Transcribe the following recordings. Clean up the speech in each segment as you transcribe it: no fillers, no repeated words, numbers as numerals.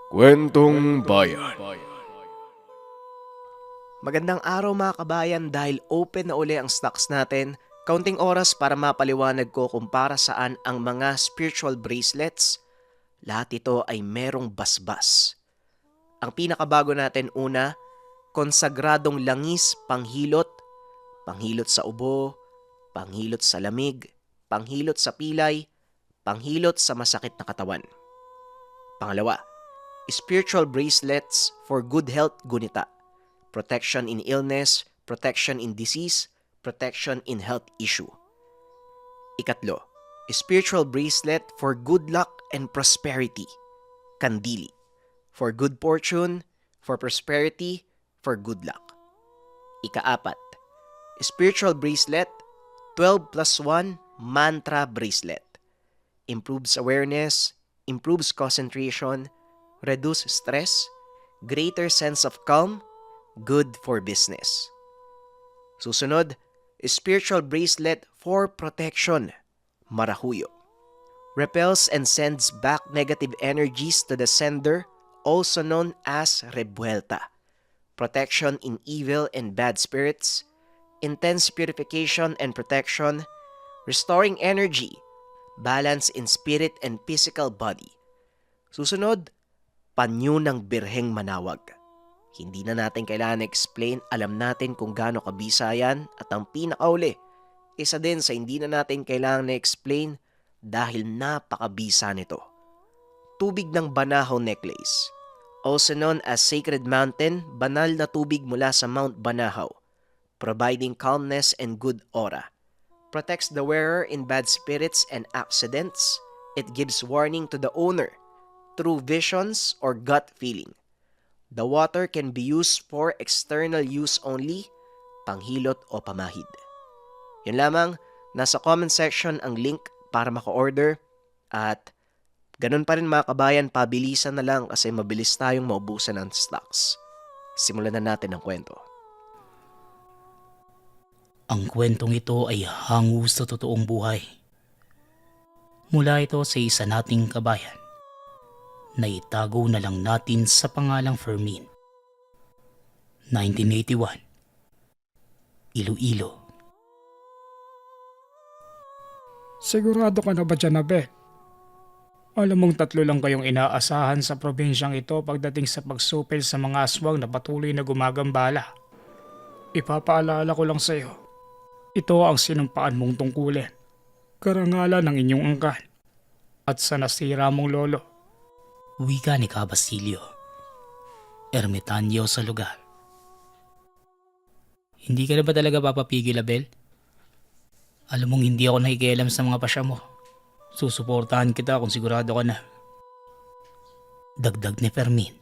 Kwentong Bayan. Magandang araw mga kabayan dahil open na uli ang stocks natin. Kaunting oras para mapaliwanag ko kung para saan ang mga spiritual bracelets. Lahat ito ay merong basbas. Ang pinakabago natin una, konsagradong langis panghilot, panghilot sa ubo, panghilot sa lamig, panghilot sa pilay, panghilot sa masakit na katawan. Pangalawa, spiritual bracelets for good health gunita. Protection in illness, protection in disease, protection in health issue. Ikatlo, spiritual bracelet for good luck and prosperity. Kandili. For good fortune, for prosperity, for good luck. Ikaapat, spiritual bracelet, 12 plus 1 mantra bracelet. Improves awareness, improves concentration, reduce stress, greater sense of calm, good for business. Susunod, spiritual bracelet for protection, marahuyo. Repels and sends back negative energies to the sender, also known as revuelta. Protection in evil and bad spirits, intense purification and protection, restoring energy, balance in spirit and physical body. Susunod, panyo ng Birheng Manawag. Hindi na natin kailangan explain, alam natin kung gaano kabisa yan. At ang pinakauli, isa din sa hindi na natin kailangan na-explain dahil napakabisa nito. Tubig ng Banahaw Necklace. Also known as Sacred Mountain, banal na tubig mula sa Mount Banahaw, providing calmness and good aura. Protects the wearer in bad spirits and accidents. It gives warning to the owner through visions or gut feeling. The water can be used for external use only, panghilot o pamahid. Yun lamang, nasa comment section ang link para maka-order at ganun pa rin mga kabayan, pabilisan na lang kasi mabilis tayong maubusan ng stocks. Simulan na natin ang kwento. Ang kwentong ito ay hango sa totoong buhay. Mula ito sa isa nating kabayan na itago na lang natin sa pangalang Fermin. 1981, Iloilo. Sigurado ka na ba dyan, Abe? Alam mong tatlo lang kayong inaasahan sa probinsyang ito pagdating sa pagsupil sa mga aswang na patuloy na gumagambala. Ipapaalala ko lang sa'yo, ito ang sinumpaan mong tungkulin, karangalan ng inyong angkan, at sa nasira mong lolo. Wika ni Ka Basilio, ermitanyo sa lugar. Hindi ka na ba talaga papapigil, Abel? Alam mong hindi ako nakikialam sa mga pasya mo. Susuportahan kita kung sigurado ka na. Dagdag ni Fermin,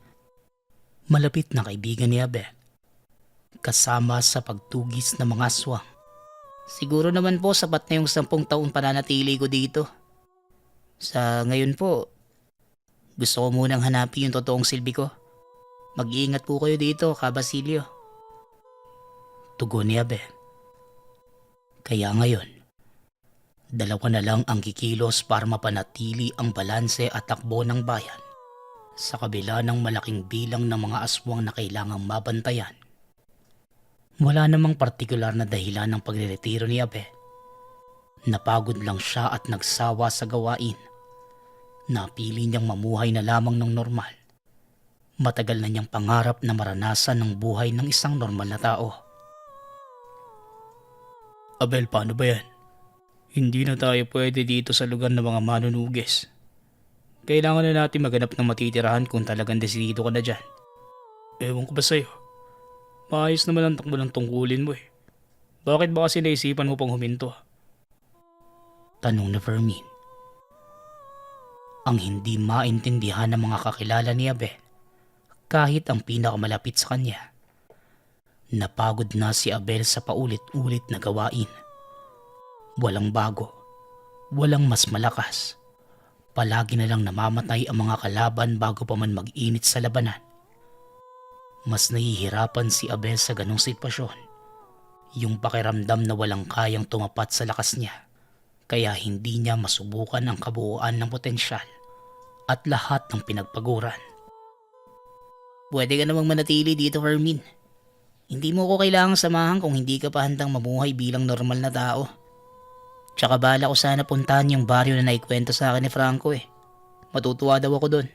malapit na kaibigan ni Abel, kasama sa pagtugis ng mga aswang. Siguro naman po sapat na yung 10 taon pananatili ko dito. Sa ngayon po, gusto ko munang hanapin yung totoong silbi ko. Mag-iingat po kayo dito, Ka Basilio. Tugon ni Abel. Kaya ngayon, dalawa na lang ang kikilos para mapanatili ang balanse at takbo ng bayan sa kabila ng malaking bilang ng mga aswang na kailangang mabantayan. Wala namang partikular na dahilan ng pagreretiro ni Abel. Napagod lang siya at nagsawa sa gawain. Napili niyang mamuhay na lamang ng normal. Matagal na niyang pangarap na maranasan ng buhay ng isang normal na tao. Abel, paano ba yan? Hindi na tayo pwede dito sa lugar ng mga manunugis. Kailangan na natin maghanap ng matitirahan kung talagang desidido ka na dyan. Ewan ko ba sa'yo? Maayos naman ang takbo ng tungkulin mo eh. Bakit ba kasi naisipan mo pang huminto? Tanong na Fermin. Ang hindi maintindihan ng mga kakilala ni Abel, kahit ang pinakamalapit sa kanya. Napagod na si Abel sa paulit-ulit na gawain. Walang bago, walang mas malakas. Palagi na lang namamatay ang mga kalaban bago pa man mag-init sa labanan. Mas nahihirapan si Abel sa ganong sitwasyon. Yung pakiramdam na walang kayang tumapat sa lakas niya. Kaya hindi niya masubukan ang kabuuan ng potensyal at lahat ng pinagpaguran. Pwede ka namang manatili dito, Fermin. Hindi mo ko kailangang samahan kung hindi ka pa handang mamuhay bilang normal na tao. Tsaka bala ko sana puntahan yung baryo na naikwento sa akin ni Franco eh. Matutuwa daw ako doon.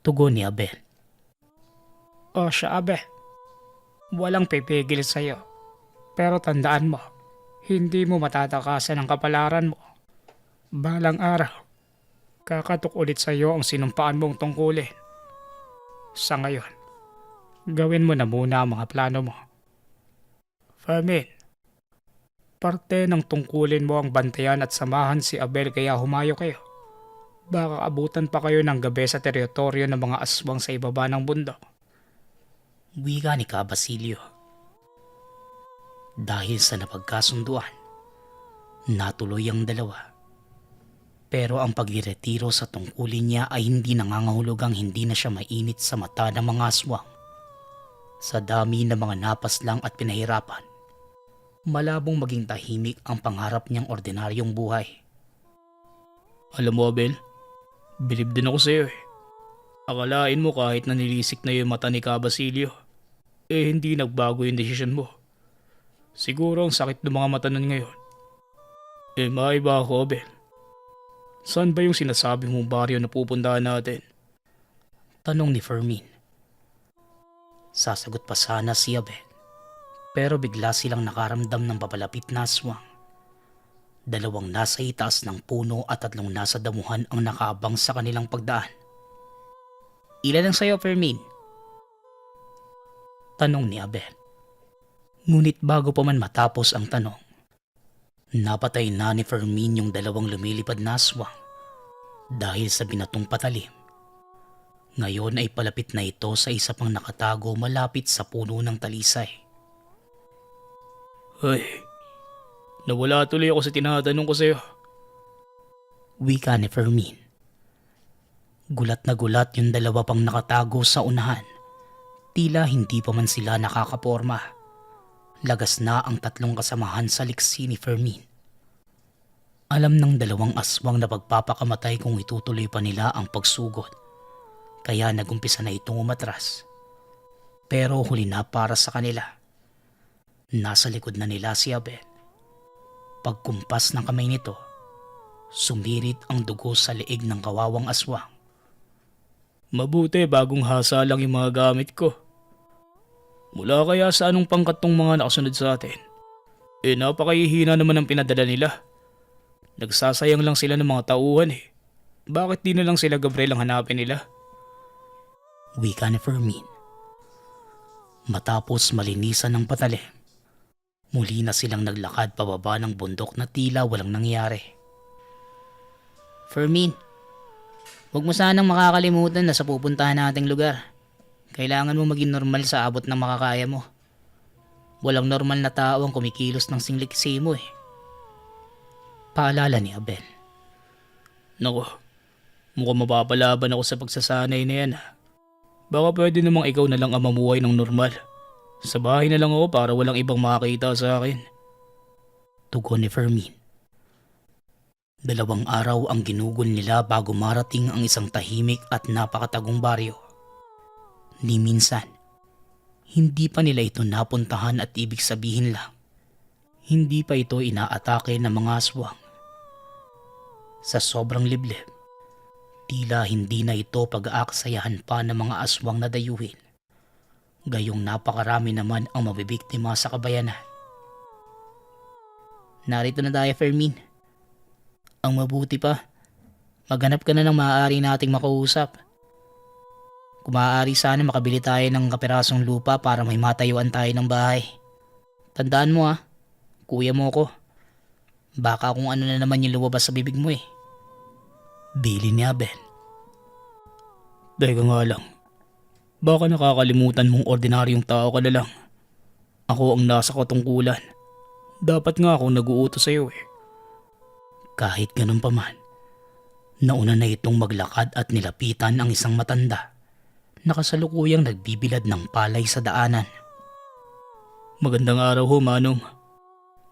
Tugon ni Abel. O siya, Abe. Walang pipigil sa'yo. Pero tandaan mo, hindi mo matatakasan ang kapalaran mo. Balang araw, kakatok ulit sa'yo ang sinumpaan mong tungkulin. Sa ngayon, gawin mo na muna ang mga plano mo. Fermin, parte ng tungkulin mo ang bantayan at samahan si Abel kaya humayo kayo. Baka abutan pa kayo ng gabi sa teritoryo ng mga aswang sa ibaba ng bundok. Wika ni Ka Basilio. Dahil sa napagkasunduan, natuloy ang dalawa. Pero ang pagdiretiro sa tungkulin niya ay hindi nangangahulugang hindi na siya mainit sa mata ng mga aswang. Sa dami ng mga napaslang at pinahirapan, malabong maging tahimik ang pangarap niyang ordinaryong buhay. Alam mo, Abel, bilib din ako sa'yo eh. Akalain mo kahit nanilisik na yung mata ni Ka Basilio, hindi nagbago yung desisyon mo. Siguro ang sakit ng mga mata nun ngayon. Maiba ako, Abel. Saan ba yung sinasabi mong baryo na pupuntahan natin? Tanong ni Fermin. Sasagot pa sana si Abel, pero bigla silang nakaramdam ng papalapit na aswang. 2 nasa itaas ng puno at 3 nasa damuhan ang nakaabang sa kanilang pagdaan. Ilan ang sayo, Fermin? Tanong ni Abel. Ngunit bago pa man matapos ang tanong, napatay na ni Fermin yung 2 lumilipad na aswang dahil sa binatong patalim. Ngayon ay palapit na ito sa isa pang nakatago malapit sa puno ng talisay. Ay, nawala tuloy ako sa tinatanong ko sa'yo. Wika ni Fermin. Gulat na gulat yung 2 pang nakatago sa unahan. Tila hindi pa man sila nakakaporma. Lagas na ang 3 kasamahan sa liksi ni Fermin. Alam ng 2 aswang na pagpapakamatay kung itutuloy pa nila ang pagsugod. Kaya nagumpisa na itong umatras. Pero huli na para sa kanila. Nasa likod na nila si Abel. Pagkumpas ng kamay nito, sumirit ang dugo sa leeg ng kawawang aswang. Mabuti bagong hasa lang yung mga gamit ko. Mula kaya sa anong pangkat tong mga nakasunod sa atin? Napakahihina naman ang pinadala nila. Nagsasayang lang sila ng mga tauhan eh. Bakit di na lang sila Gabriel ang hanapin nila? Wika ni Fermin. Matapos malinisan ng patalim, muli na silang naglakad pababa ng bundok na tila walang nangyari. Fermin, huwag mo sanang makakalimutan na sa pupuntahan nating lugar, kailangan mo maging normal sa abot ng makakaya mo. Walang normal na tao ang kumikilos ng singliksi mo eh. Paalala ni Abel. Nako, mukhang mapapalaban ako sa pagsasanay na yan. Baka pwede namang ikaw na lang ang mamuhay ng normal. Sa bahay na lang ako para walang ibang makakita sa akin. Tugon ni Fermin. 2 araw ang ginugol nila bago marating ang isang tahimik at napakatagong baryo. Ni minsan, hindi pa nila ito napuntahan at ibig sabihin lang, hindi pa ito inaatake ng mga aswang. Sa sobrang liblib, tila hindi na ito pag-aaksayahan pa ng mga aswang na dayuhin. Gayong napakarami naman ang mabibiktima sa kabayanan. Narito na tayo, Fermin. Ang mabuti pa, maghanap ka na ng maaari nating makausap. Kung maaari sana makabili tayo ng kapirasong lupa para may matayuan tayo ng bahay. Tandaan mo kuya mo ko. Baka kung ano na naman yung lumabas sa bibig mo eh. Bili ni Abel. Teka nga lang. Baka nakakalimutan mong ordinaryong tao ka na lang. Ako ang nasa katungkulan. Dapat nga akong nag-uutos sa'yo eh. Kahit ganun pa man, nauna na itong maglakad at nilapitan ang isang matanda na kasalukuyang nagbibilad ng palay sa daanan. Magandang araw ho, Manong.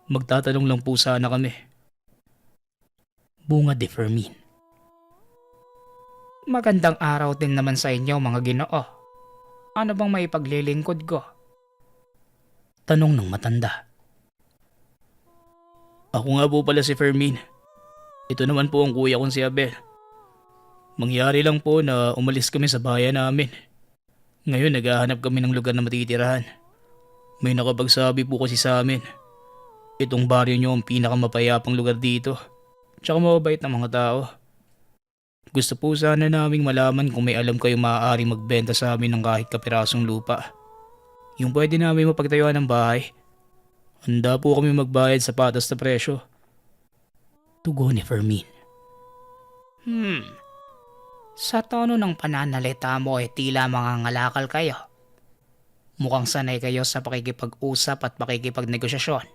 Magtatanong lang po sana kami. Bungad ni Fermin. Magandang araw din naman sa inyo mga Ginoo. Ano bang maipaglilingkod ko? Tanong ng matanda. Ako nga po pala si Fermin. Ito naman po ang kuya kong si Abel. Mangyari lang po na umalis kami sa bayan namin. Ngayon naghahanap kami ng lugar na matitirahan. May nakapagsabi po kasi sa amin. Itong baryo nyo ang pinakamapayapang lugar dito. Tsaka mababait ng mga tao. Gusto po sana naming malaman kung may alam kayo maaaring magbenta sa amin ng kahit kapirasong lupa. Yung pwede namin mapagtayuan ng bahay. Handa po kami magbayad sa patas na presyo. Tugon ni Fermin. Sa tono ng pananalita mo ay tila mga ngalakal kayo. Mukhang sanay kayo sa pakikipag-usap at pakikipagnegosasyon.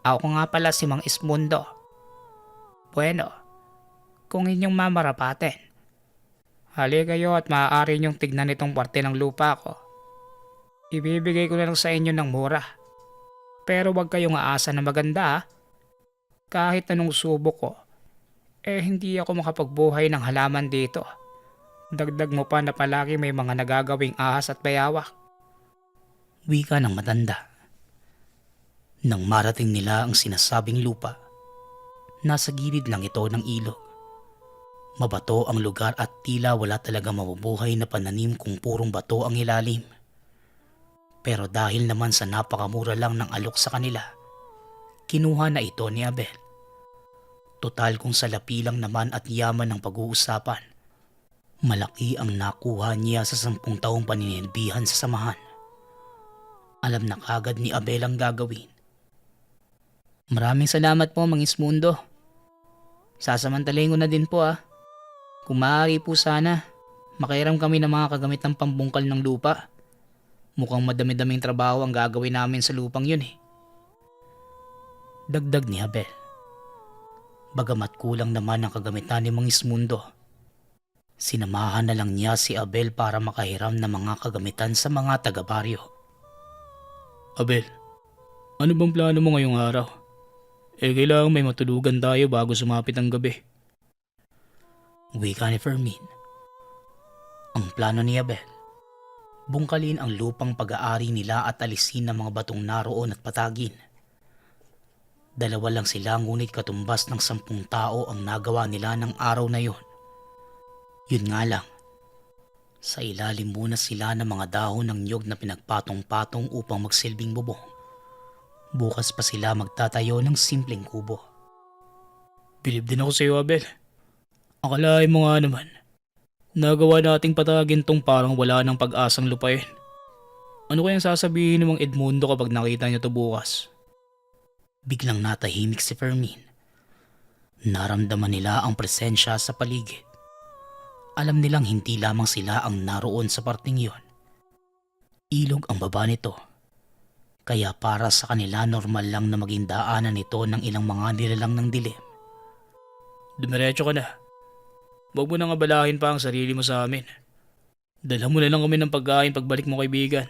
Ako nga pala si Mang Ismundo. Bueno, kung inyong mamarapatin, hali kayo at maaari niyong tignan itong parte ng lupa ko. Ibibigay ko na lang sa inyo ng mura. Pero wag kayong aasa na maganda. Kahit anong subok ko, hindi ako makapagbuhay ng halaman dito. Dagdag mo pa na palagi may mga nagagawing ahas at bayawak. Wika ng matanda. Nang marating nila ang sinasabing lupa, nasa gilid lang ito ng ilog. Mabato ang lugar at tila wala talaga mabubuhay na pananim kung purong bato ang ilalim. Pero dahil naman sa napakamura lang ng alok sa kanila, kinuha na ito ni Abel. Total kung salapi lang naman at yaman ng pag-uusapan, malaki ang nakuha niya sa 10 taong paninilbihan sa samahan. Alam na kagad ni Abel ang gagawin. Maraming salamat po Mang Ismundo. Sasamantalayin ko na din po Kung maaari po sana, makiram kami ng mga kagamit ng pambungkal ng lupa. Mukhang madami-daming trabaho ang gagawin namin sa lupang yun Dagdag ni Abel. Bagamat kulang naman ang kagamitan ni Mang Ismundo, sinamahan na lang niya si Abel para makahiram ng mga kagamitan sa mga taga-baryo. Abel, ano bang plano mo ngayong araw? Kailangan may matulugan tayo bago sumapit ang gabi. Wika ni Fermin. Ang plano ni Abel, bungkalin ang lupang pag-aari nila at alisin ang mga batong naroon at patagin. Dalawa lang sila ngunit katumbas ng 10 tao ang nagawa nila ng araw na yun. Yun nga lang, sa ilalim muna sila ng mga dahon ng niyog na pinagpatong-patong upang magsilbing bubong. Bukas pa sila magtatayo ng simpleng kubo. Bilib din ako sa iyo, Abel. Akalain mo nga naman, nagawa nating patagin tong parang wala ng pag-asang lupain. Ano kayang sasabihin ni Mang Edmundo kapag nakita niya to bukas? Biglang natahimik si Fermin. Naramdaman nila ang presensya sa paligid. Alam nilang hindi lamang sila ang naroon sa parting yon. Ilog ang baba nito. Kaya para sa kanila normal lang na maging daanan nito ng ilang mga nilalang ng dilim. Dumiretso ka na. Huwag mo nang abalahin pa ang sarili mo sa amin. Dala mo na lang kami ng pagkain pagbalik mo, kaibigan.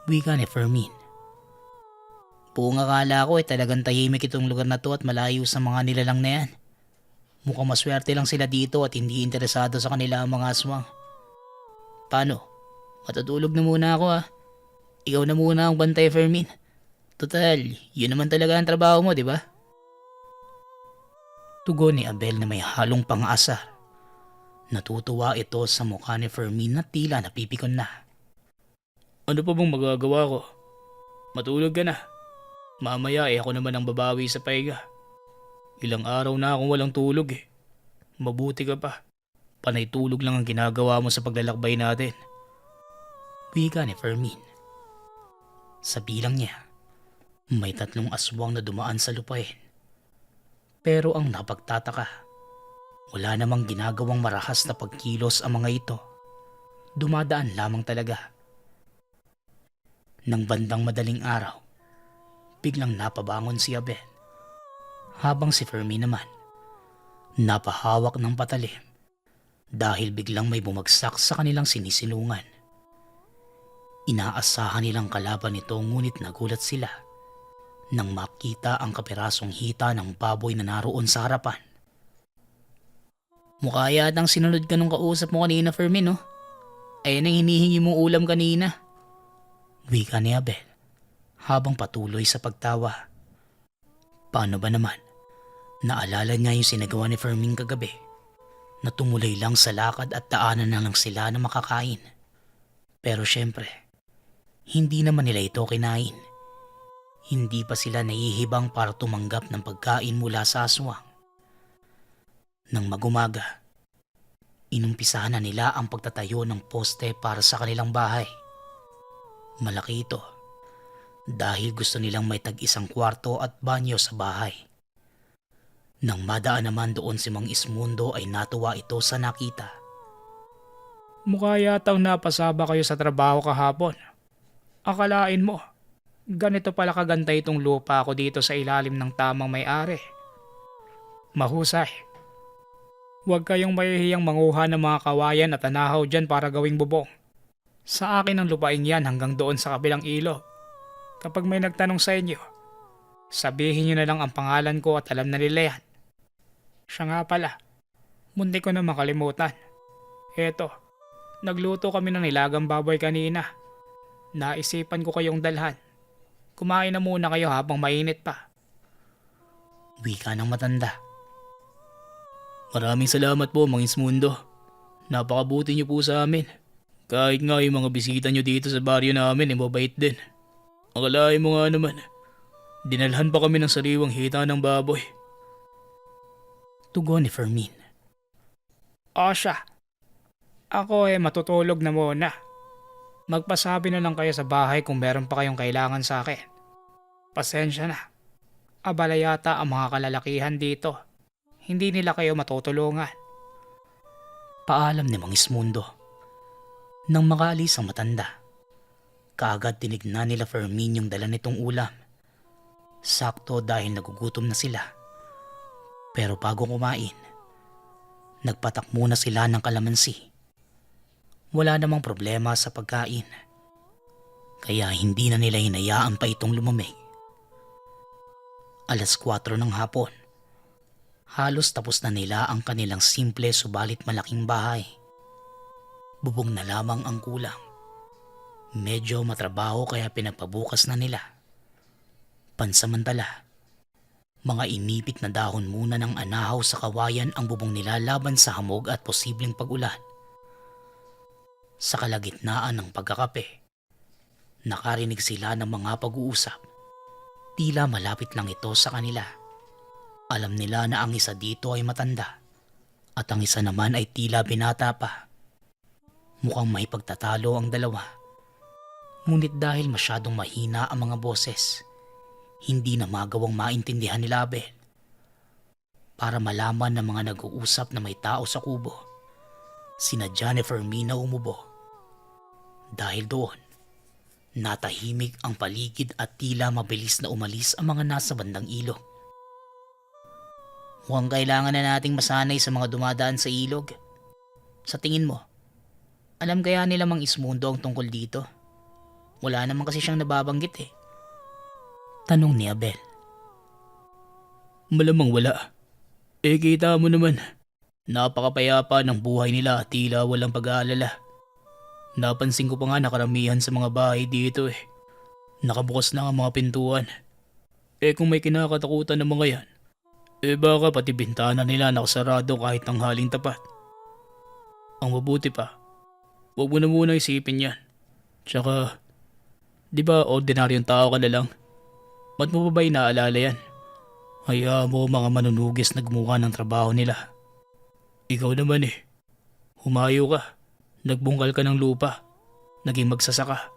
Wika ni Fermin. Buong akala ko talagang tahimik itong lugar na to at malayo sa mga nilalang na yan. Mukhang maswerte lang sila dito at hindi interesado sa kanila ang mga aswang. Paano? Matutulog na muna ako Ikaw na muna ang bantay, Fermin. Total, yun naman talaga ang trabaho mo, di ba? Tugon ni Abel na may halong pang-asa. Natutuwa ito sa mukha ni Fermin na tila napipikon na. Ano pa bang magagawa ko? Matulog ka na. Mamaya ako naman ang babawi sa pahinga. Ilang araw na akong walang tulog Mabuti ka pa. Panay tulog lang ang ginagawa mo sa paglalakbay natin. Wika ni Fermin. Sa bilang niya, may 3 aswang na dumaan sa lupain. Pero ang napagtataka, wala namang ginagawang marahas na pagkilos ang mga ito. Dumadaan lamang talaga. Nang bandang madaling araw, biglang napabangon si Abel. Habang si Fermin naman, napahawak ng patalim dahil biglang may bumagsak sa kanilang sinisilungan. Inaasahan nilang kalaban nito ngunit nagulat sila nang makita ang kapirasong hita ng baboy na naroon sa harapan. Mukha yatang sinunod ka nung kausap mo kanina, Fermin, no? Ayun ang hinihingi mong ulam kanina. Wika ni Abel habang patuloy sa pagtawa. Paano ba naman? Naalala niya yung sinagawa ni Fermin kagabi na tumulay lang sa lakad at daanan na lang sila na makakain. Pero syempre, hindi naman nila ito kinain. Hindi pa sila nahihibang para tumanggap ng pagkain mula sa aswang. Nang magumaga, inumpisahan na nila ang pagtatayo ng poste para sa kanilang bahay. Malaki ito dahil gusto nilang may tag-isang kwarto at banyo sa bahay. Nang madaan naman doon si Mang Ismundo ay natuwa ito sa nakita. Mukha yatang napasaba kayo sa trabaho kahapon. Akalain mo, ganito pala kaganda itong lupa ko dito sa ilalim ng tamang may-ari. Mahusay. Huwag kayong mahihiyang manguha ng mga kawayan at tanahaw dyan para gawing bubong. Sa akin ang lupain yan hanggang doon sa kabilang ilog. Kapag may nagtanong sa inyo, sabihin nyo na lang ang pangalan ko at alam na nila yan. Siya nga pala, munti ko na makalimutan. Eto, nagluto kami ng nilagang baboy kanina. Naisipan ko kayong dalhan. Kumain na muna kayo habang mainit pa. Wika ng matanda. Maraming salamat po, Mang Ismundo. Napakabuti niyo po sa amin. Kahit nga yung mga bisita niyo dito sa baryo namin mabait din. Akalain mo nga naman, dinalhan pa kami ng sariwang hita ng baboy. Tugon ni Fermin. O siya, ako matutulog na muna. Magpasabi na lang kayo sa bahay kung meron pa kayong kailangan sa akin. Pasensya na. Abala yata ang mga kalalakihan dito. Hindi nila kayo matutulungan. Paalam ni Mang Ismundo. Nang makaalis ang matanda, kaagad tinignan nila Fermin yung dala nitong ulam. Sakto dahil nagugutom na sila. Pero bago kumain, nagpatak muna sila ng kalamansi. Wala namang problema sa pagkain. Kaya hindi na nila hinayaan pa itong lumamig. 4:00 ng hapon. Halos tapos na nila ang kanilang simple subalit malaking bahay. Bubong na lamang ang kulang. Medyo matrabaho kaya pinagpabukas na nila. Pansamantala, mga inipit na dahon muna ng anahaw sa kawayan ang bubong nila laban sa hamog at posibleng pag-ulan. Sa kalagitnaan ng pagkakape, nakarinig sila ng mga pag-uusap. Tila malapit lang ito sa kanila. Alam nila na ang isa dito ay matanda at ang isa naman ay tila binata pa. Mukhang may pagtatalo ang dalawa. Ngunit dahil masyadong mahina ang mga boses, hindi na magawang maintindihan ni Abel. Para malaman ng mga nag-uusap na may tao sa kubo, sinadya ni Fermin na umubo. Dahil doon, natahimik ang paligid at tila mabilis na umalis ang mga nasa bandang ilog. Mukhang kailangan na nating masanay sa mga dumadaan sa ilog. Sa tingin mo, alam kaya nila Mang Ismundo ang tungkol dito? Wala naman kasi siyang nababanggit eh. Tanong ni Abel. Malamang wala. Kita mo naman, napakapayapa ng buhay nila at tila walang pag-aalala. Napansin ko pa nga na karamihan sa mga bahay dito nakabukas na ang mga pintuan. Kung may kinakatakutan ng mga yan, baka pati bintana nila nakasarado kahit tanghaling tapat. Ang mabuti pa, huwag mo na muna isipin yan. Tsaka, di ba ordinaryong tao ka na lang? Ba't mo pa ba inaalala yan? Hayaan mo mga manunugis na gumawa ng trabaho nila. Ikaw naman humayo ka, nagbungkal ka ng lupa, naging magsasaka.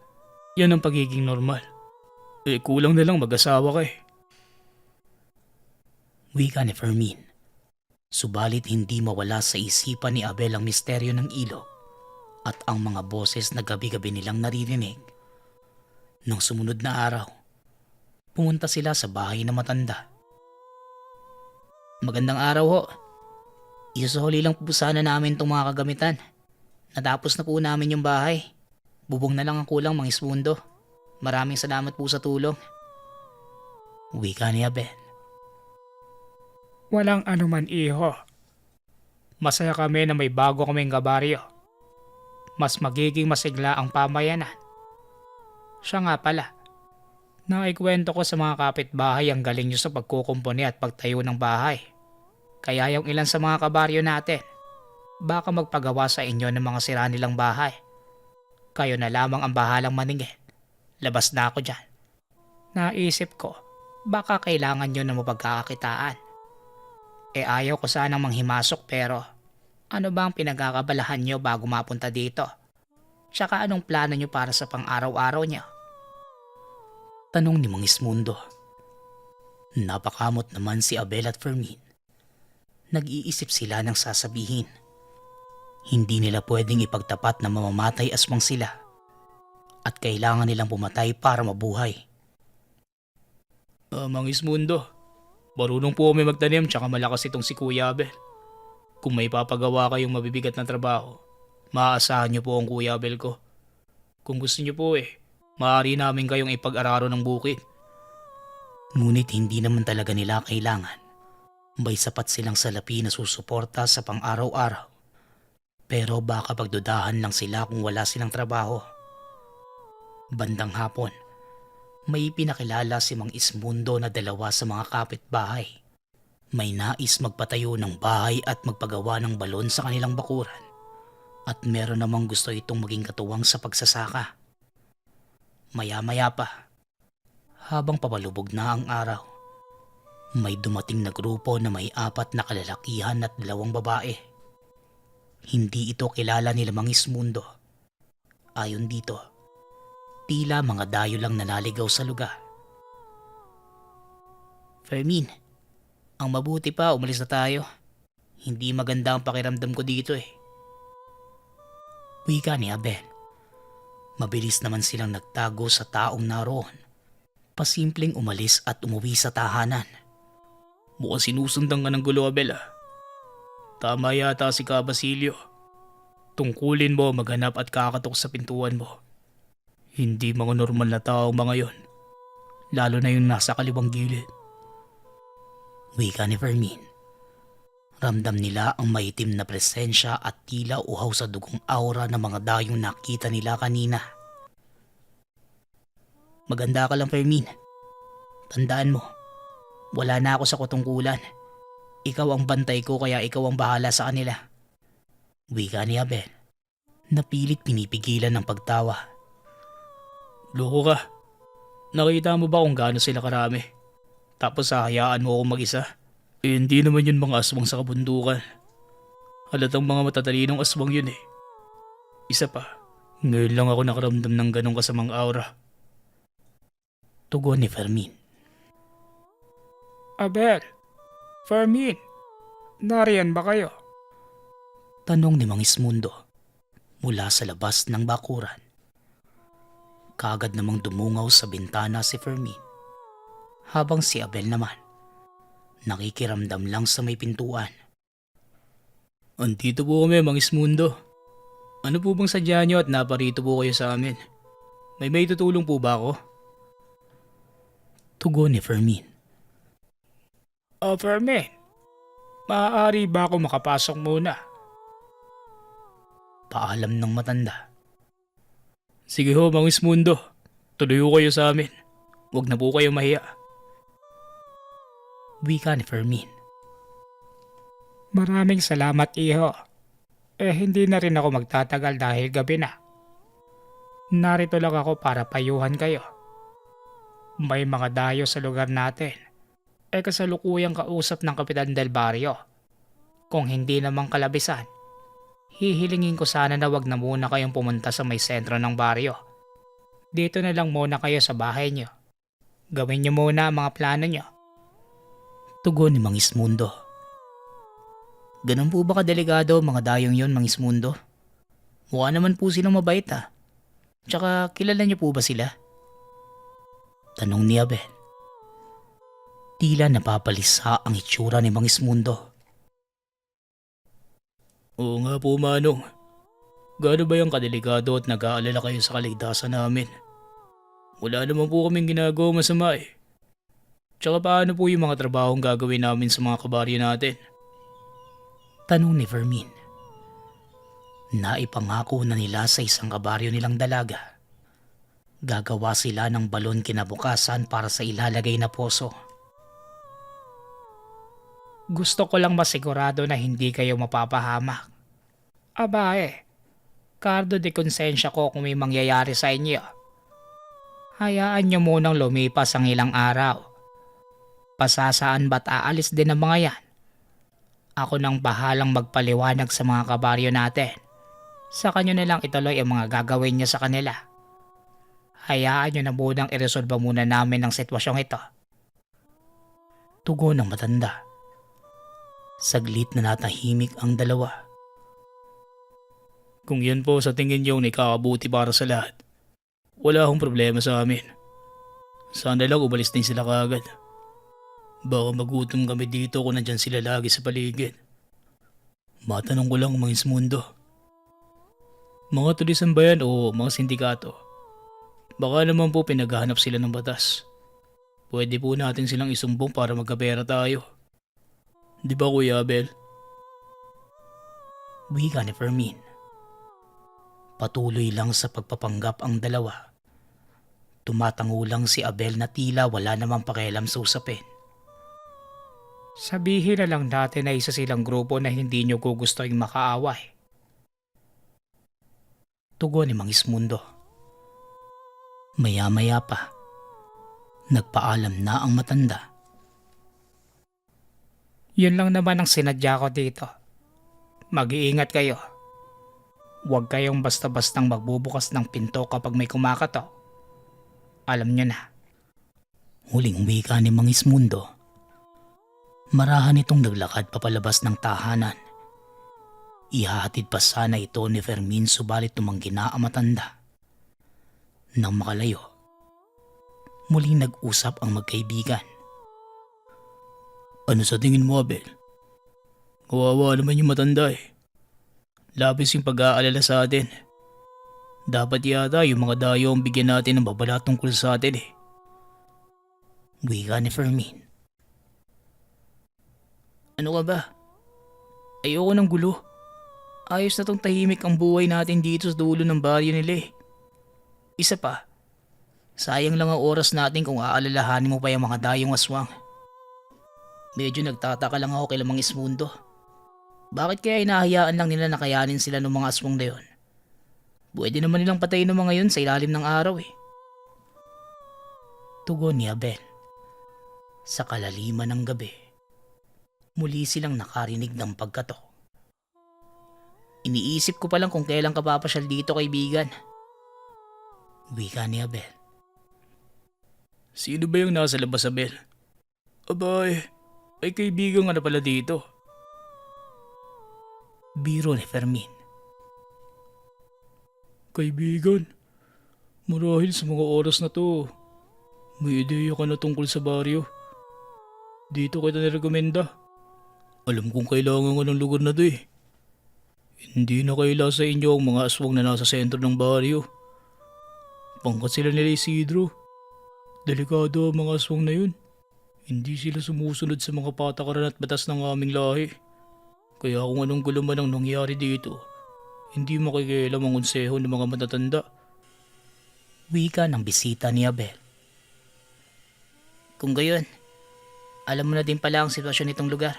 Yan ang pagiging normal. Kulang na lang mag-asawa ka Wika ni Fermin. Subalit hindi mawala sa isipan ni Abel ang misteryo ng ilog at ang mga boses na gabi-gabi nilang naririnig. Nang sumunod na araw, pumunta sila sa bahay na matanda. Magandang araw ho. Isusuli lang po sana namin itong mga kagamitan. Natapos na po namin yung bahay. Bubong na lang ang kulang, Mang Ismundo. Maraming salamat po sa tulong. Wika ni Abel. Walang anuman, iho. Masaya kami na may bago kaming kabaryo. Mas magiging masigla ang pamayanan. Siya nga pala, naikwento ko sa mga kapitbahay ang galing nyo sa pagkukumpuni at pagtayo ng bahay. Kaya yung ilan sa mga kabaryo natin, baka magpagawa sa inyo ng mga sira nilang bahay. Kayo na lamang ang bahalang maningil. Labas na ako dyan. Naisip ko, baka kailangan nyo na mapagkakakitaan. Ayaw ko sanang manghimasok pero ano ba ang pinagkakabalahan nyo bago mapunta dito? Tsaka anong plano nyo para sa pang-araw-araw nyo? Tanong ni Mang Ismundo. Napakamot naman si Abel at Fermin. Nag-iisip sila ng sasabihin. Hindi nila pwedeng ipagtapat na mamamatay aswang sila at kailangan nilang pumatay para mabuhay. Mang Ismundo, marunong po kami magtanim tsaka malakas itong si Kuya Abel. Kung may papagawa kayong mabibigat na trabaho, maaasahan niyo po ang Kuya Abel ko. Kung gusto niyo po maaari namin kayong ipag-araro ng bukid. Ngunit hindi naman talaga nila kailangan. May sapat silang salapi na susuporta sa pang-araw-araw. Pero baka pagdudahan lang sila kung wala silang trabaho. Bandang hapon, may pinakilala si Mang Ismundo na dalawa sa mga kapitbahay. May nais magpatayo ng bahay at magpagawa ng balon sa kanilang bakuran. At meron namang gusto itong maging katuwang sa pagsasaka. Maya-maya pa, habang papalubog na ang araw, may dumating na grupo na may 4 na kalalakihan at 2 babae. Hindi ito kilala nila Mang Ismundo. Ayon dito, tila mga dayo lang nanaligaw sa lugar. Fermin, ang mabuti pa umalis na tayo. Hindi maganda ang pakiramdam ko dito Wika ni Abel. Mabilis naman silang nagtago sa taong naroon. Pasimpleng umalis at umuwi sa tahanan. Mukhang sinusundan ka ng gulo, Abel Tama yata si Ka Basilio. Tungkulin mo maghanap at kakatok sa pintuan mo. Hindi mga normal na tao mga yon. Lalo na yung nasa kaliwang gilid. Wika ni Fermin. Ramdam nila ang maitim na presensya at tila uhaw sa dugong aura ng mga dayong nakita nila kanina. Maganda ka lang, Fermin. Tandaan mo, wala na ako sa kutungkulan. Ikaw ang bantay ko kaya ikaw ang bahala sa kanila. Wika ni Abel. Napilit pinipigilan ng pagtawa. Loko ka. Nakita mo ba kung gaano sila karami? Tapos hahayaan mo akong mag-isa? Hindi naman yun mga aswang sa kabundukan. Halatang mga matatalinong aswang yun Isa pa, ngayon lang ako nakaramdam ng ganong kasamang aura. Tugon ni Fermin. Abel, Fermin, nariyan ba kayo? Tanong ni Mang Ismundo mula sa labas ng bakuran. Kaagad namang dumungaw sa bintana si Fermin. Habang si Abel naman, nakikiramdam lang sa may pintuan. Andito po kami, Mang Ismundo. Ano po bang sadya nyo at naparito po kayo sa amin? May tutulong po ba ako? Tugon ni Fermin. Fermin, maaari ba ako makapasok muna? Paalam ng matanda. Sige ho, Mang Ismundo. Tuloy ho kayo sa amin. Huwag na po kayo mahiya. Wika ni Fermin. Maraming salamat, iho. Hindi na rin ako magtatagal dahil gabi na. Narito lang ako para payuhan kayo. May mga dayo sa lugar natin. Kasalukuyang kausap ng Kapitan del Barrio. Kung hindi namang kalabisan, hihilingin ko sana na wag na muna kayong pumunta sa may sentro ng baryo. Dito na lang muna kayo sa bahay nyo. Gawin nyo muna ang mga plano nyo. Tugon ni Mang Ismundo. Ganun po ba kadelikado mga dayong yon, Mang Ismundo? Mukha naman po silang mabait Tsaka kilala niyo po ba sila? Tanong ni Abel. Tila napapalisa ang itsura ni Mang Ismundo. Oo nga po, Manong. Gaano ba yung kadelikado at nag-aalala kayo sa kaligtasan namin? Wala naman po kaming ginagawa masama Tsaka paano po yung mga trabahong gagawin namin sa mga kabaryo natin? Tanong ni Fermin. Naipangako na nila sa isang kabaryo nilang dalaga. Gagawa sila ng balon kinabukasan para sa ilalagay na poso. Gusto ko lang masigurado na hindi kayo mapapahamak. Abae, kardo de konsensya ko kung may mangyayari sa inyo. Hayaan nyo munang lumipas ang ilang araw. Pasasaan ba't aalis din ang mga yan? Ako nang bahalang magpaliwanag sa mga kabaryo natin. Sa kanyo na lang ituloy ang mga gagawin niya sa kanila. Hayaan nyo na munang iresolba muna namin ang sitwasyong ito. Tugon ng matanda. Saglit na natahimik ang dalawa. Kung yan po sa tingin niyo ang ikakabuti para sa lahat, wala akong problema sa amin. Sana lang umalis din sila kaagad. Baka magutom kami dito kung nandyan sila lagi sa paligid. Matanong ko lang mga Ismundo. Mga tulisan ba yan o mga sindikato? Baka naman po pinaghahanap sila ng batas. Pwede po natin silang isumbong para magkapera tayo. Di ba Kuya Abel? Wika ni Fermin. Patuloy lang sa pagpapanggap ang dalawa. Tumatango lang si Abel na tila wala namang pakialam sa usapin. Sabihin na lang natin na isa silang grupo na hindi nyo gugustuhin makaaway. Tugon ni Mang Ismundo. Maya-maya pa, nagpaalam na ang matanda. Yun lang naman ang sinadya ko dito. Mag-iingat kayo. Huwag kayong basta-bastang magbubukas ng pinto kapag may kumakatok. Alam nyo na. Huling wika ni Mang Ismundo. Marahan itong naglakad papalabas ng tahanan. Ihahatid pa sana ito ni Fermin subalit tumanggi na ang matanda. Nang makalayo, muling nag-usap ang magkaibigan. Ano sa tingin mo, Abel? Kawawa naman yung matanda eh. Labis yung pag-aalala sa atin. Dapat yata yung mga dayo ang bigyan natin ng babala tungkol sa atin eh. Wika ni Fermin. Ano ka ba? Ayoko ng gulo. Ayos na tong tahimik ang buhay natin dito sa dulo ng baryo nila eh. Isa pa, sayang lang ang oras natin kung aalalahanin mo pa yung mga dayong aswang. Medyo nagtataka lang ako kay Mang Ismundo. Bakit kaya hinahayaan lang nila na kayanin sila ng mga aswang na yun? Pwede naman nilang patayin ng mga yun sa ilalim ng araw eh. Tugon ni Abel. Sa kalaliman ng gabi, muli silang nakarinig ng pagkatok. Iniisip ko pa lang kung kailan ka papasyal dito, kaibigan. Wika ni Abel. Sino ba yung nasa labas, Abel? Abay, ay kaibigan nga na pala dito. Biro ni Fermin. Kaibigan, marahil sa mga oras na to, may ideya ka na tungkol sa baryo. Dito kita nirekomenda. Alam kong kailangan ko ng lugar na to eh. Hindi na kaila sa inyo ang mga aswang na nasa sentro ng baryo. Pangkat sila nila Isidro. Delikado ang mga aswang na yun. Hindi sila sumusunod sa mga patakaran at batas ng aming lahi. Kaya kung anong gulo man ang nangyari dito, hindi makikialam ang konseho ng mga matatanda. Wika ng bisita ni Abel. Kung gayon, alam mo na din pala ang sitwasyon nitong lugar.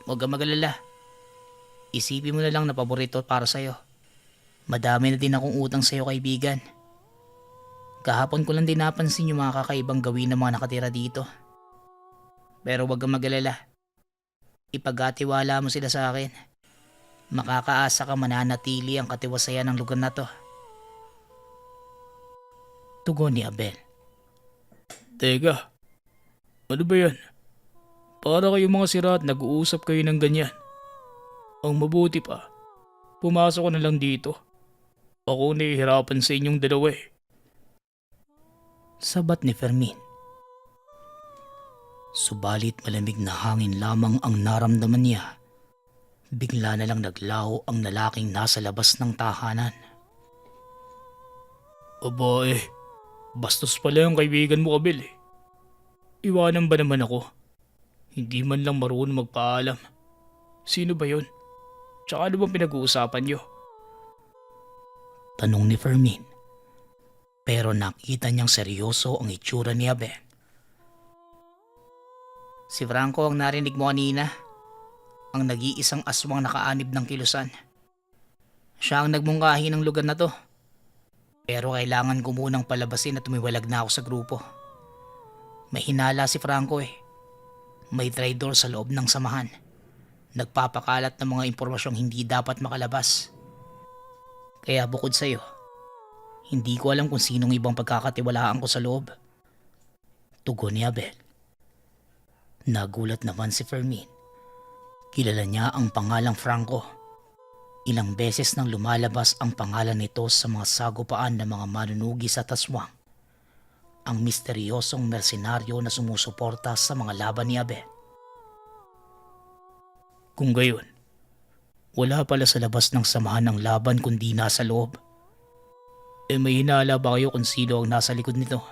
Huwag kang mag-alala. Isipin mo na lang na paborito para sa'yo. Madami na din akong utang sa'yo, kaibigan. Kahapon ko lang din napansin yung mga kakaibang gawin ng mga nakatira dito. Pero huwag kang mag-alala. Ipagkatiwala mo sila sa akin. Makakaasa ka mananatili ang katiwasayan ng lugar na to. Tugon ni Abel. Teka, ano ba yan? Para kayong mga sira at nag-uusap kayo ng ganyan. Ang mabuti pa, pumasok ko na lang dito. Ako nahihirapan sa inyong dalawa eh. Sabat ni Fermin. Subalit malamig na hangin lamang ang naramdaman niya. Bigla na lang naglaho ang lalaking nasa labas ng tahanan. Aba eh, bastos pala yung kaibigan mo, Abel eh. Iwanan ba naman ako? Hindi man lang marunong magpaalam. Sino ba yun? Tsaka ano bang pinag-uusapan nyo? Tanong ni Fermin. Pero nakita niyang seryoso ang itsura ni Abel. Si Franco ang narinig mo kanina. Ang nag-iisang aswang nakaanib ng kilusan. Siya ang nagmungkahi ng lugar na to. Pero kailangan ko munang palabasin at tumiwalag na ako sa grupo. May hinala si Franco eh. May traitor sa loob ng samahan. Nagpapakalat ng mga impormasyong hindi dapat makalabas. Kaya bukod sa'yo, hindi ko alam kung sinong ibang pagkakatiwalaan ko sa loob. Tugon ni Abel. Nagulat naman si Fermin. Kilala niya ang pangalang Franco. Ilang beses nang lumalabas ang pangalan nito sa mga sagupaan ng mga manunugi sa Taswang. Ang misteryosong mersenaryo na sumusuporta sa mga laban ni Abel. Kung gayon, wala pala sa labas ng samahan ng laban kundi nasa loob. May hinala ba kayo kung sino ang nasa likod nito?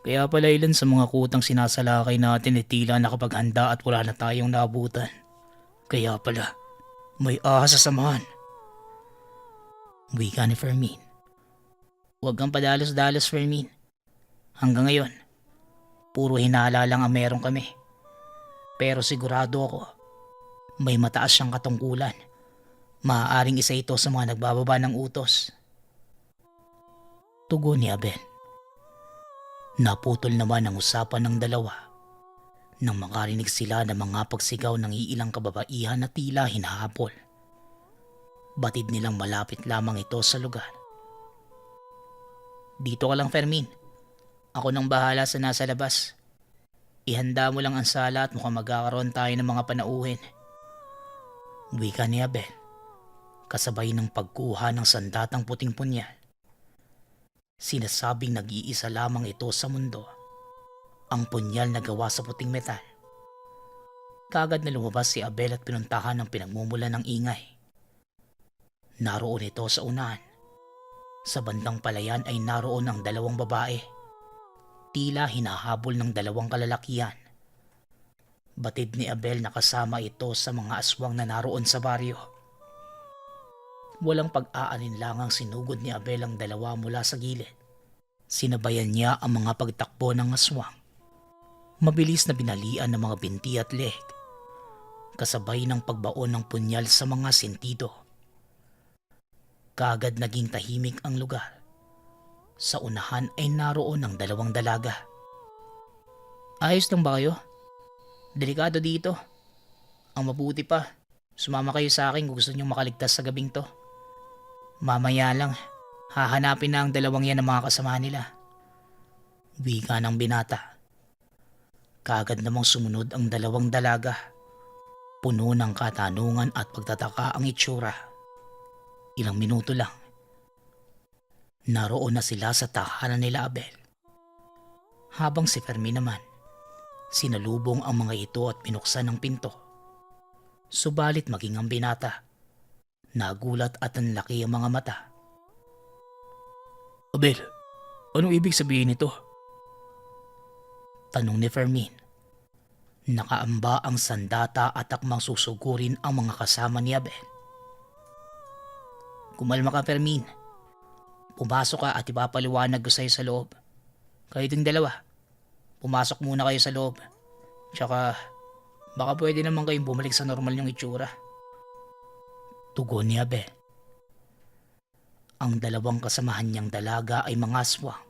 Kaya pala ilan sa mga kutang sinasalakay natin tila nakapaghanda at wala na tayong naabutan. Kaya pala, may ahas sa samahan. Wika ni Fermin. Huwag kang padalos-dalos, Fermin. Hanggang ngayon, puro hinala lang ang meron kami. Pero sigurado ako, may mataas siyang katungkulan. Maaaring isa ito sa mga nagbababa ng utos. Tugon ni Abel. Naputol naman ang usapan ng dalawa nang makarinig sila ng mga pagsigaw ng iilang kababaihan na tila hinahabol. Batid nilang malapit lamang ito sa lugar. Dito ka lang, Fermin. Ako nang bahala sa nasa labas. Ihanda mo lang ang sala at mukhang magkakaroon tayo ng mga panauhin. Wika ni Abel, kasabay ng pagkuha ng sandatang puting punyal. Sinasabing nag-iisa lamang ito sa mundo, ang punyal na gawa sa puting metal. Kagad na lumabas si Abel at pinuntahan ng pinagmumulan ng ingay. Naroon ito sa unahan. Sa bandang palayan ay naroon ang dalawang babae. Tila hinahabol ng dalawang kalalakihan. Batid ni Abel na kasama ito sa mga aswang na naroon sa baryo. Walang pag-aalinlangang sinugod ni Abel ang dalawa mula sa gilid. Sinabayan niya ang mga pagtakbo ng aswang. Mabilis na binalian ng mga binti at leg, kasabay ng pagbaon ng punyal sa mga sentido. Kaagad naging tahimik ang lugar. Sa unahan ay naroon ang dalawang dalaga. Ayos lang ba kayo? Delikado dito. Ang mabuti pa, sumama kayo sa akin kung gusto niyong makaligtas sa gabing to. Mamaya lang, hahanapin na ang dalawang yan ng mga kasama nila. Wika ng binata. Kaagad namang sumunod ang dalawang dalaga. Puno ng katanungan at pagtataka ang itsura. Ilang minuto lang, naroon na sila sa tahanan nila Abel. Habang si Fermin naman, sinalubong ang mga ito at pinuksan ang pinto. Subalit maging ang binata, nagulat at nanlaki ang mga mata. Abel, anong ibig sabihin nito? Tanong ni Fermin. Nakaamba ang sandata at akmang susugurin ang mga kasama ni Abel. Kumalma ka, Fermin. Pumasok ka at ipapaliwanag ko sa'yo sa loob. Kayo ding dalawa, pumasok muna kayo sa loob. Tsaka, baka pwede naman kayong bumalik sa normal yung itsura. Tugon ni Abel. Ang dalawang kasamahan niyang dalaga ay mga aswang,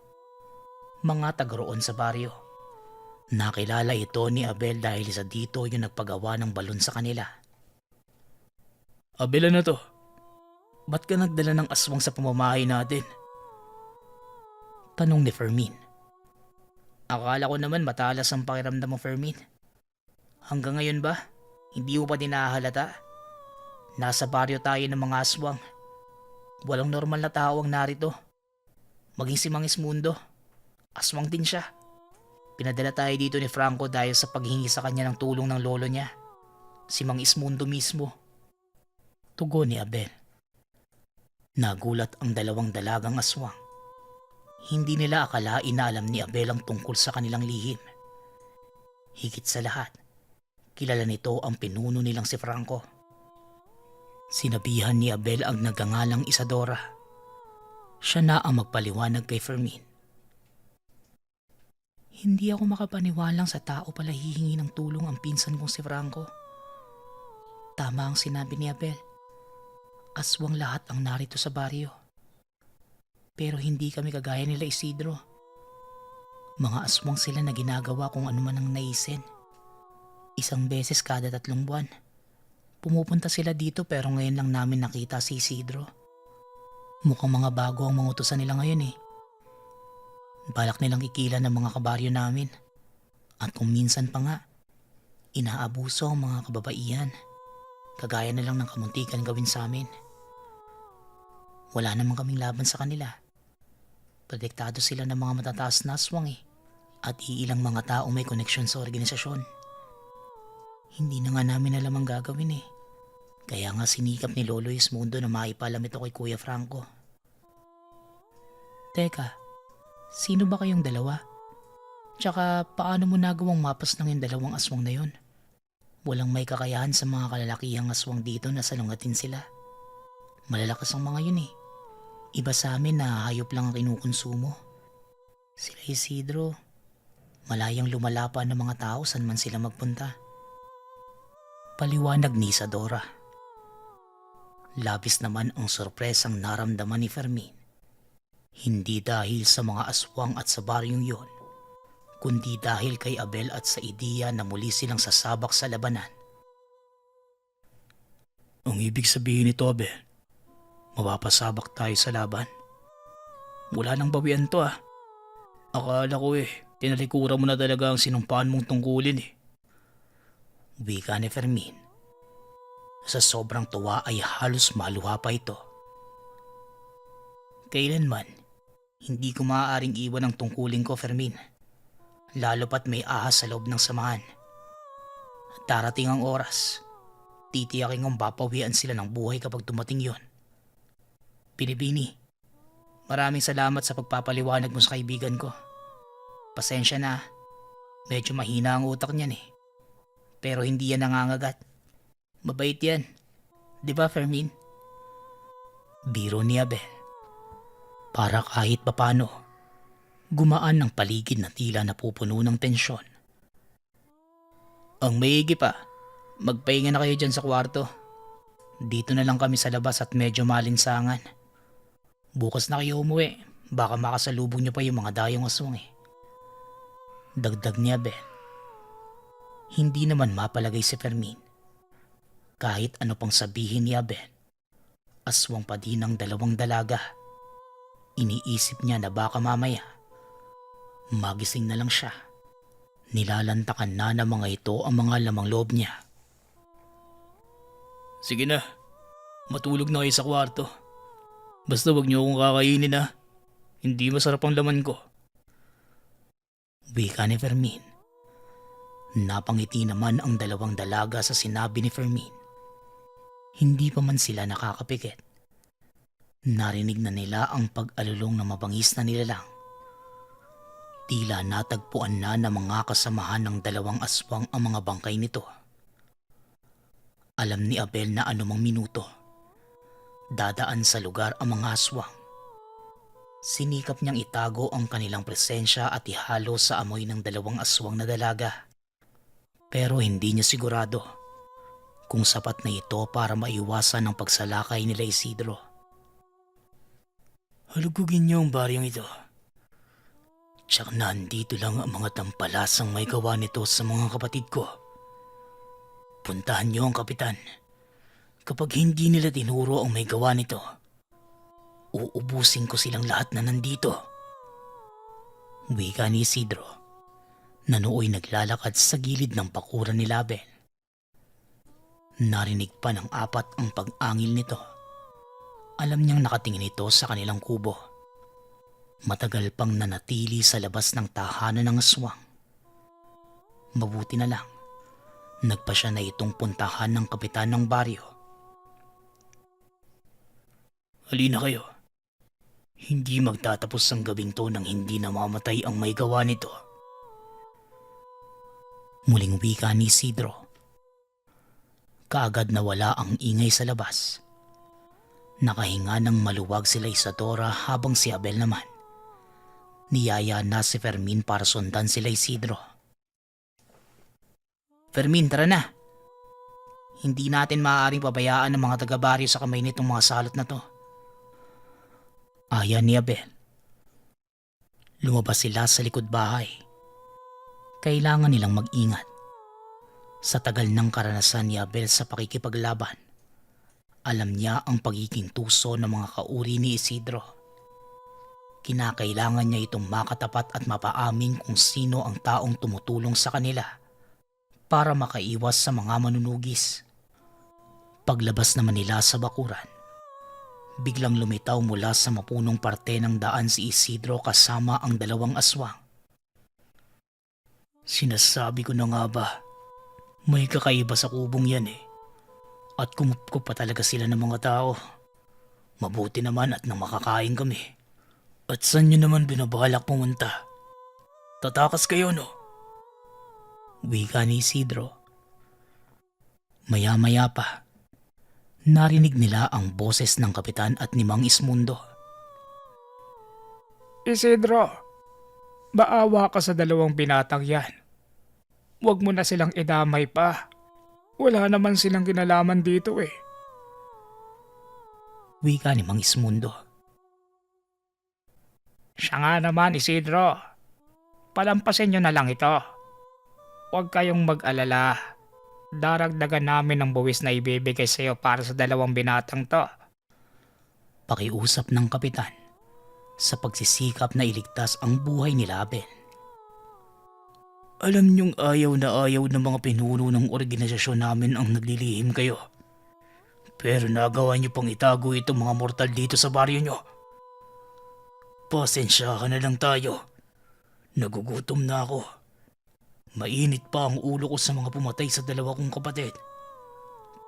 mga taga-roon sa baryo. Nakilala ito ni Abel dahil sa dito yung nagpagawa ng balon sa kanila. Abel, ano to? Ba't ka nagdala ng aswang sa pamamahay natin? Tanong ni Fermin. Akala ko naman matalas ang pakiramdam mo, Fermin. Hanggang ngayon ba? Hindi mo pa din nahahalata? Nasa baryo tayo ng mga aswang. Walang normal na tao ang narito. Maging si Mang Ismundo, aswang din siya. Pinadala tayo dito ni Franco dahil sa paghingi sa kanya ng tulong ng lolo niya, si Mang Ismundo mismo. Tugon ni Abel. Nagulat ang dalawang dalagang aswang. Hindi nila akalain na alam ni Abel ang tungkol sa kanilang lihim. Higit sa lahat, kilala nito ang pinuno nilang si Franco. Sinabihan ni Abel ang nagangalang Isadora. Siya na ang magpaliwanag kay Fermin. Hindi ako makapaniwalang sa tao pala hihingi ng tulong ang pinsan kong si Franco. Tama ang sinabi ni Abel. Aswang lahat ang narito sa baryo. Pero hindi kami kagaya nila Isidro. Mga aswang sila na ginagawa kung ano man ang naisin. Isang beses kada 3 buwan. Pumupunta sila dito pero ngayon lang namin nakita si Isidro. Mukhang mga bago ang mga utusan nila ngayon eh. Balak nilang ikilan ng mga kabaryo namin. At kung minsan pa nga, inaabuso ang mga kababaihan. Kagaya na lang ng kamuntikan gawin sa amin. Wala naman kaming laban sa kanila. Protektado sila ng mga matataas na aswang eh. At iilang mga tao may koneksyon sa organisasyon. Hindi na nga namin alam ang gagawin eh. Kaya nga sinikap ni Lolo Ismundo na maipalam ito kay Kuya Franco. Teka, sino ba kayong dalawa? Tsaka paano mo nagawang mapas ng yung dalawang aswang na yun? Walang may kakayahan sa mga kalalakihang aswang dito na salungatin sila. Malalakas ang mga yun eh. Iba sa amin na hayop lang ang kinukonsumo. Sila Isidro, malayang lumalapa ng mga tao saan man sila magpunta. Paliwanag ni Isadora. Labis naman ang sorpresang naramdaman ni Fermin. Hindi dahil sa mga aswang at sa baryong yon, kundi dahil kay Abel at sa ideya na muli silang sasabak sa labanan. Ang ibig sabihin nito, Abel, mapapasabak tayo sa laban? Wala nang bawian to ah. Akala ko tinalikuran mo na talaga ang sinumpaan mong tungkulin eh. Wika ni Fermin. Sa sobrang tuwa ay halos maluha pa ito. Kailanman, hindi ko maaaring iwan ang tungkulin ko, Fermin. Lalo pat may ahas sa loob ng samahan. Darating ang oras. Titiyakin kong bapawian sila ng buhay kapag dumating yon. Binibini, maraming salamat sa pagpapaliwanag mo sa kaibigan ko. Pasensya na, medyo mahina ang utak niyan eh. Pero hindi yan nangangagat. Mabait yan. Di ba, Fermin? Biro ni Abel. Para kahit papano, gumaan ng paligid na tila napupuno ng tensyon. Ang maigi pa, magpahinga na kayo dyan sa kwarto. Dito na lang kami sa labas at medyo malinsangan. Bukas na kayo umuwi, baka makasalubong niyo pa yung mga dayong aswang eh. Dagdag ni Abel. Hindi naman mapalagay si Fermin. Kahit ano pang sabihin ni Abel, aswang pa din ang dalawang dalaga. Iniisip niya na baka mamaya, magising na lang siya. Nilalantakan na ng mga ito ang mga lamang loob niya. Sige na, matulog na kayo sa kwarto. Basta wag niyo akong kakainin ha. Hindi masarap ang laman ko. Wika ni Fermin. Napangiti naman ang dalawang dalaga sa sinabi ni Fermin. Hindi pa man sila nakakapikit. Narinig na nila ang pag-alulong na mabangis na nilalang. Tila natagpuan na ng mga kasamahan ng dalawang aswang ang mga bangkay nito. Alam ni Abel na anumang minuto, dadaan sa lugar ang mga aswang. Sinikap niyang itago ang kanilang presensya at ihalo sa amoy ng dalawang aswang na dalaga. Pero hindi niya sigurado kung sapat na ito para maiwasan ang pagsalakay nila Isidro. Halugugin niyo ang baryong ito. Tsak nandito lang ang mga tampalasang may gawa nito sa mga kapatid ko. Puntahan niyo ang kapitan. Kapag hindi nila tinuro ang may gawa nito, uubusin ko silang lahat na nandito. Wika ni Isidro, na nooy naglalakad sa gilid ng pakuran ni Abel. Narinig pa ng 4 ang pag-angil nito. Alam niyang nakatingin ito sa kanilang kubo. Matagal pang nanatili sa labas ng tahanan ng aswang. Mabuti na lang, nagpa siya na itong puntahan ng kapitan ng baryo. Halina kayo. Hindi magtatapos ang gabing to nang hindi namamatay ang may gawa nito. Muling wika ni Isidro Kaagad nawala ang ingay sa labas. Nakahinga ng maluwag sila Isadora habang si Abel naman niyaya na si Fermin para sundan sila Isidro. Fermin, tara na. Hindi natin maaaring pabayaan ang mga taga-baryo sa kamay nitong mga salot na to. Aya ni Abel. Lumabas sila sa likod bahay. Kailangan nilang mag-ingat. Sa tagal ng karanasan ni Abel sa pakikipaglaban, alam niya ang pagiging tuso ng mga kauri ni Isidro. Kinakailangan niya itong makatapat at mapaamin kung sino ang taong tumutulong sa kanila para makaiwas sa mga manunugis. Paglabas naman nila sa bakuran, biglang lumitaw mula sa mapunong parte ng daan si Isidro kasama ang dalawang aswang. Sinasabi ko na nga ba, may kakaiba sa kubong yan eh. At kumupkup pa talaga sila ng mga tao. Mabuti naman at nang makakain kami. At saan nyo naman binabalak pumunta? Tatakas kayo no? Wika ni Isidro. Maya-maya pa, narinig nila ang boses ng kapitan at ni Mang Ismundo. Isidro, baawa ka sa dalawang binatang yan. Huwag mo na silang idamay pa. Wala naman silang kinalaman dito eh. Wika ni Mang Ismundo. Siya nga naman, Isidro. Palampasin nyo na lang ito. Huwag kayong mag-alala. Daragdagan namin ang buwis na ibibigay sa iyo para sa dalawang binatang to. Pakiusap ng kapitan sa pagsisikap na iligtas ang buhay ni Abel. Alam niyong ayaw na ayaw ng mga pinuno ng organisasyon namin ang naglilihim kayo. Pero nagawa niyo pang itago itong mga mortal dito sa baryo niyo. Pasensyahan na lang tayo. Nagugutom na ako. Mainit pa ang ulo ko sa mga pumatay sa dalawa kong kapatid.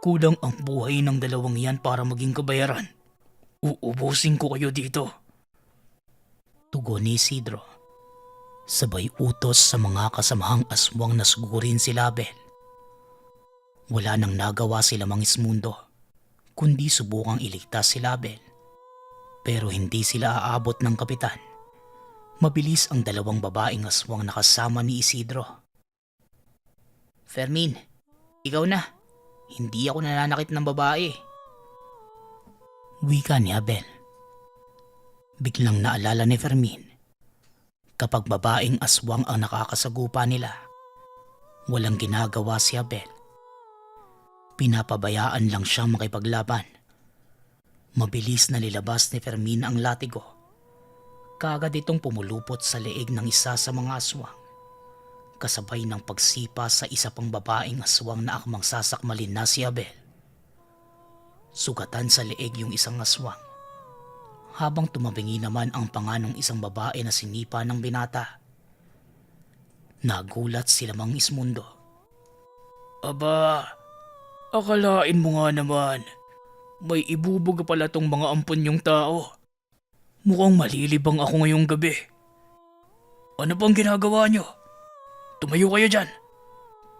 Kulang ang buhay ng dalawang yan para maging kabayaran. Uubusin ko kayo dito. Tugon ni Isidro. Sabay utos sa mga kasamahang aswang na sugurin si Abel. Wala nang nagawa sila Mang Ismundo, kundi subukang iligtas si Abel. Pero hindi sila aabot ng kapitan. Mabilis ang dalawang babaeng aswang na kasama ni Isidro. Fermin, ikaw na. Hindi ako nananakit ng babae. Wika ni Abel. Biglang naalala ni Fermin. Kapag babaeng aswang ang nakakasagupa nila, walang ginagawa si Abel. Pinapabayaan lang siyang makipaglaban. Mabilis na nilabas ni Fermin ang latigo. Kaagad itong pumulupot sa leeg ng isa sa mga aswang. Kasabay ng pagsipa sa isa pang babaeng aswang na akmang sasakmalin na si Abel. Sugatan sa leeg yung isang aswang. Habang tumabingi naman ang panga ng isang babae na sinipa ng binata. Nagulat sila Mang Ismundo. Aba, akalain mo nga naman, may ibubog pala tong mga ampon yung tao. Mukhang malilibang ako ngayong gabi. Ano pang ginagawa nyo? Tumayo kayo dyan.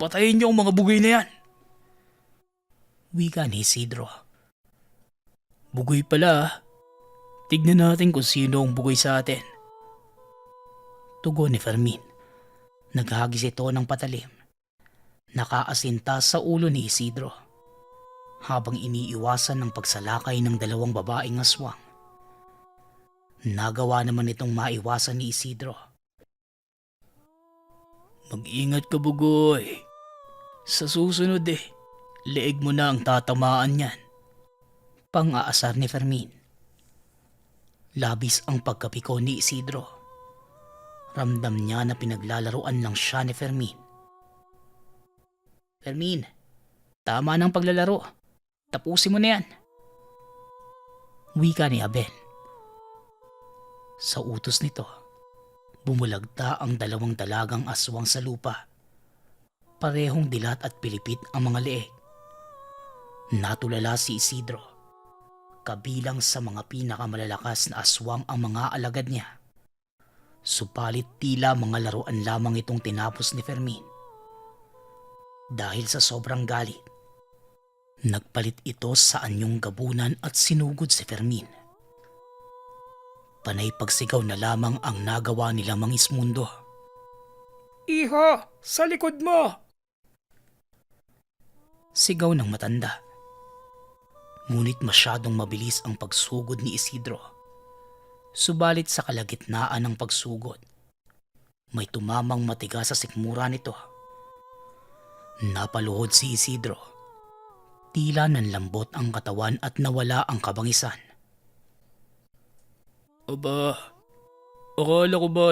Patayin nyo ang mga bugoy na yan. Wika ni Isidro. Bugoy pala ah. Tignan natin kung sino ang bugoy sa atin. Tugon ni Fermin. Naghagis ito ng patalim. Nakaasinta sa ulo ni Isidro. Habang iniiwasan ng pagsalakay ng dalawang babaeng aswang. Nagawa naman itong maiwasan ni Isidro. Mag-ingat ka bugoy. Sa susunod leeg mo na ang tatamaan niyan. Pang-aasar ni Fermin. Labis ang pagkapiko ni Isidro. Ramdam niya na pinaglalaruan lang siya ni Fermin. Fermin, tama ng paglalaro. Tapusin mo na yan. Wika ni Abel. Sa utos nito, bumulagta ang dalawang dalagang aswang sa lupa. Parehong dilat at pilipit ang mga leeg. Natulala si Isidro. Kabilang sa mga pinakamalalakas na aswang ang mga alagad niya. Subalit tila mga laruan lamang itong tinapos ni Fermin. Dahil sa sobrang galit, Nagpalit ito sa anyong gabunan at sinugod si Fermin. Panay pagsigaw na lamang ang nagawa nila Mangismundo. Iho, sa likod mo! Sigaw ng matanda. Ngunit masyadong mabilis ang pagsugod ni Isidro. Subalit sa kalagitnaan ng pagsugod, may tumamang matigas sa sikmura nito. Napaluhod si Isidro. Tila nanlambot ang katawan at nawala ang kabangisan. Aba, akala ko ba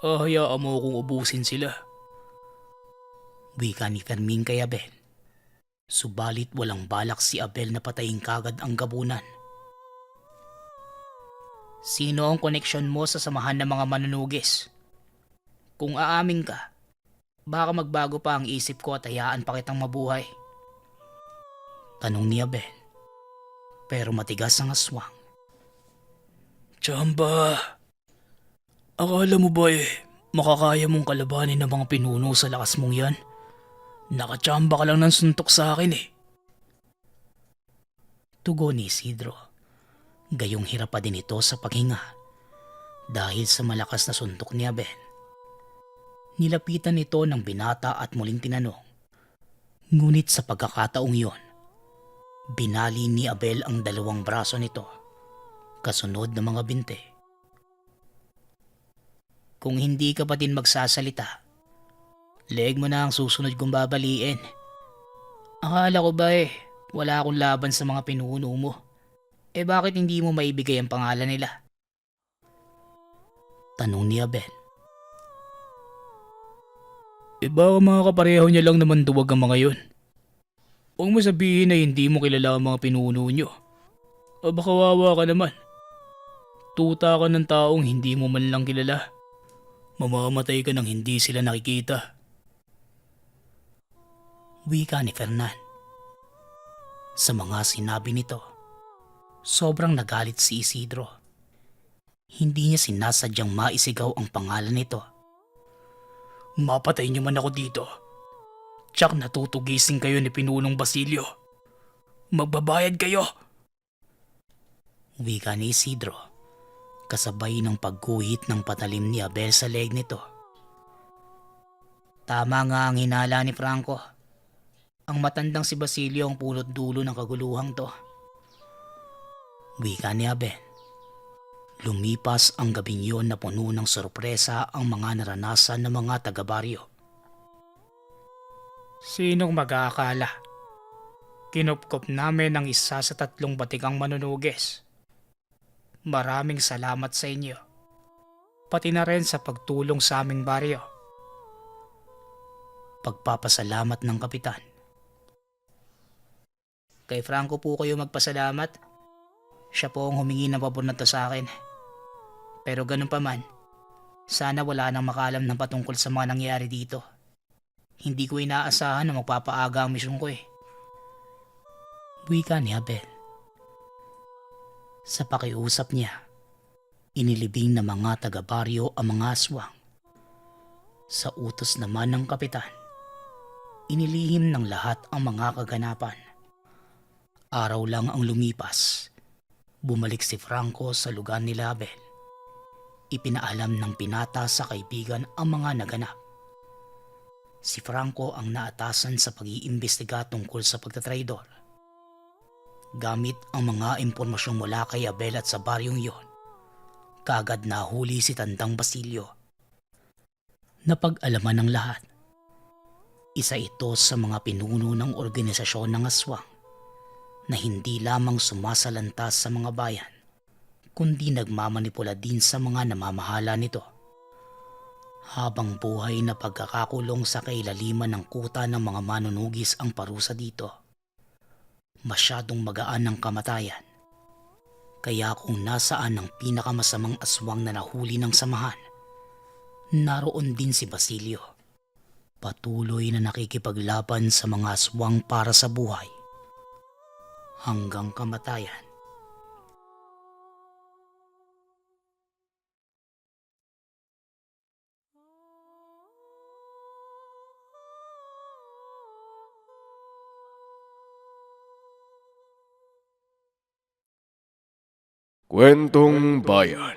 hahayaan mo akong ubusin sila. Wika ni Fermin kay Abel. Subalit walang balak si Abel na patayin kagad ang gabunan. Sino ang koneksyon mo sa samahan ng mga manunugis? Kung aamin ka, baka magbago pa ang isip ko at hayaan pa kitang mabuhay. Tanong ni Abel. Pero matigas ang aswang. Chamba, akala mo ba makakaya mong kalabanin ng mga pinuno sa lakas mong yan? Nakachamba ka lang ng suntok sa akin Tugon ni Isidro. Gayong hirap pa din ito sa paghinga dahil sa malakas na suntok ni Abel. Nilapitan ito ng binata at muling tinanong. Ngunit sa pagkakataong yon, binali ni Abel ang dalawang braso nito, kasunod ng mga binte. Kung hindi ka pa din magsasalita, leeg mo na ang susunod kong babaliin. Akala ko ba wala akong laban sa mga pinuno mo? Bakit hindi mo maibigay ang pangalan nila? Tanong ni Abel. Baka mga kapareho niya lang naman duwag ang mga yun. Huwag mo sabihin na hindi mo kilala ang mga pinuno nyo. Baka kawawa ka naman. Tuta ka ng taong hindi mo man lang kilala. Mamamatay ka nang hindi sila nakikita. Wika ni Fernan. Sa mga sinabi nito, sobrang nagalit si Isidro. Hindi niya sinasadyang maisigaw ang pangalan nito. Mapatay niyo man ako dito. Tsak natutugisin kayo ni Pinunong Basilio. Magbabayad kayo. Wika ni Isidro, kasabay ng pagguhit ng patalim ni Abel sa leg nito. Tama nga ang hinala ni Franco. Ang matandang si Basilio ang punot dulo ng kaguluhang to. Wika ni Abel. Lumipas ang gabing yun na puno ng sorpresa ang mga naranasan ng mga taga-baryo. Sinong mag-aakala? Kinupkop namin ang isa sa 3 batikang manunugis. Maraming salamat sa inyo. Pati na rin sa pagtulong sa aming baryo. Pagpapasalamat ng kapitan. Kay Franco po kayo magpasalamat. Siya po ang humingi ng pabor na to sa akin. Pero ganun pa man, sana wala nang makalam ng patungkol sa mga nangyari dito. Hindi ko inaasahan na magpapaaga ang misyon ko Wika ni Abel. Sa pakiusap niya, inilibing ng mga taga-baryo ang mga aswang. Sa utos naman ng kapitan, inilihim ng lahat ang mga kaganapan. Araw lang ang lumipas, bumalik si Franco sa lugar ni Abel. Ipinaalam ng pinata sa kaibigan ang mga naganap. Si Franco ang naatasan sa pag-iimbestiga tungkol sa pagtatraidor. Gamit ang mga impormasyong mula kay Abel at sa baryong yon, kaagad nahuli si Tandang Basilio. Napag-alaman ng lahat. Isa ito sa mga pinuno ng organisasyon ng aswang na hindi lamang sumasalanta sa mga bayan, kundi nagmamanipula din sa mga namamahala nito. Habang buhay na pagkakakulong sa kailaliman ng kuta ng mga manunugis ang parusa dito. Masyadong magaan ang kamatayan. Kaya kung nasaan ang pinakamasamang aswang na nahuli ng samahan, naroon din si Basilio. Patuloy na nakikipaglaban sa mga aswang para sa buhay. Hanggang kamatayan. Kwentong Bayan.